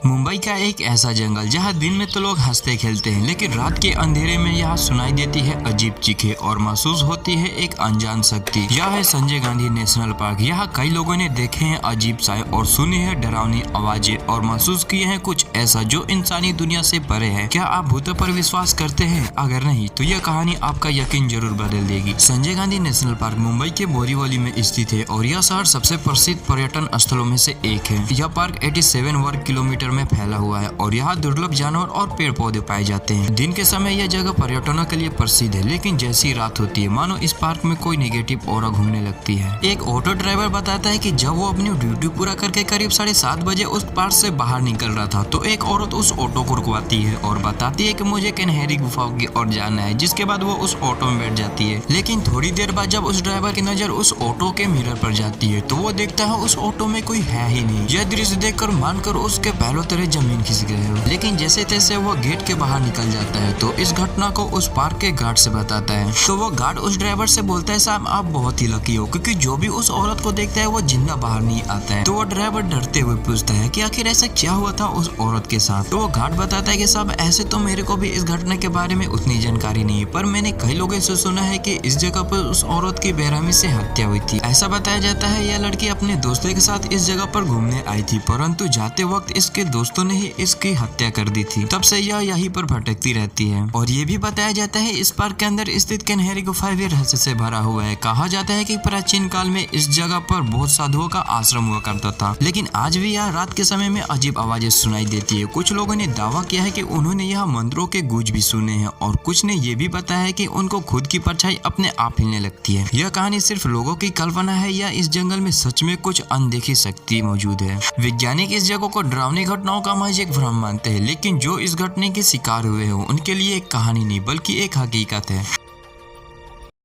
मुंबई का एक ऐसा जंगल जहां दिन में तो लोग हंसते खेलते हैं, लेकिन रात के अंधेरे में यहाँ सुनाई देती है अजीब चीखें और महसूस होती है एक अनजान शक्ति। यह है संजय गांधी नेशनल पार्क। यहाँ कई लोगों ने देखे हैं अजीब साए और सुनी है डरावनी आवाजें और महसूस किए हैं कुछ ऐसा जो इंसानी दुनिया से परे है। क्या आप भूतों पर विश्वास करते हैं? अगर नहीं तो यह कहानी आपका यकीन जरूर बदल देगी। संजय गांधी नेशनल पार्क मुंबई के बोरीवली में स्थित है और यह शहर सबसे प्रसिद्ध पर्यटन स्थलों में से एक है। यह पार्क 87 वर्ग किलोमीटर में फैला हुआ है और यहाँ दुर्लभ जानवर और पेड़ पौधे पाए जाते हैं। दिन के समय यह जगह पर्यटनों के लिए प्रसिद्ध है, लेकिन जैसी रात होती है मानो इस पार्क में कोई नेगेटिव ऑरा घूमने लगती है। एक ऑटो ड्राइवर बताता है कि जब वो अपनी ड्यूटी पूरा करके करीब 7:30 बजे उस पार्क से बाहर निकल रहा था तो एक औरत उस ऑटो को रुकवाती है और बताती है कि मुझे कन्हेरी गुफाओं की ओर जाना है, जिसके बाद वो उस ऑटो में बैठ जाती है। लेकिन थोड़ी देर बाद जब उस ड्राइवर की नजर उस ऑटो के मिरर पर जाती है तो वो देखता है उस ऑटो में कोई है ही नहीं। यह दृश्य देखकर मानकर उसके पैरों तरह जमीन खिसक गए हो। लेकिन जैसे तैसे वो गेट के बाहर निकल जाता है तो इस घटना को उस पार्क के गार्ड से बताता है। तो वो गार्ड उस ड्राइवर से बोलता है, साहब आप बहुत ही लकी हो, क्योंकि जो भी उस औरत को देखता है वो जिंदा बाहर नहीं आता है। तो वो ड्राइवर डरते हुए पूछता है कि आखिर ऐसा क्या हुआ था उस औरत के साथ। तो वो गार्ड बताता है कि साहब ऐसे तो मेरे को भी इस घटना के बारे में उतनी जानकारी नहीं है, पर मैंने कई लोगों से सुना है कि इस जगह पर उस औरत की बेरहमी से हत्या हुई थी। ऐसा बताया जाता है यह लड़की अपने दोस्तों के साथ इस जगह पर घूमने आई थी, परंतु जाते वक्त इसके दोस्तों ने ही इसकी हत्या कर दी थी। तब से यह यहीं पर भटकती रहती है। और ये भी बताया जाता है इस पार्क के अंदर स्थित कन्हेरी गुफा भी रहस्य से भरा हुआ है। कहा जाता है कि प्राचीन काल में इस जगह पर बहुत साधुओं का आश्रम हुआ करता था, लेकिन आज भी यहाँ रात के समय में अजीब आवाजें सुनाई देती है। कुछ लोगों ने दावा किया है कि उन्होंने यहाँ मंदिरों के गूंज भी सुने हैं और कुछ ने ये भी बताया है कि उनको खुद की परछाई अपने आप हिलने लगती है। यह कहानी सिर्फ लोगों की कल्पना है या इस जंगल में सच में कुछ अनदेखी शक्ति मौजूद है? वैज्ञानिक इस जगह को डरावनी घटनाओं का महज एक भ्रम मानते हैं, लेकिन जो इस घटना के शिकार हुए हो उनके लिए एक कहानी नहीं बल्कि एक हकीकत है।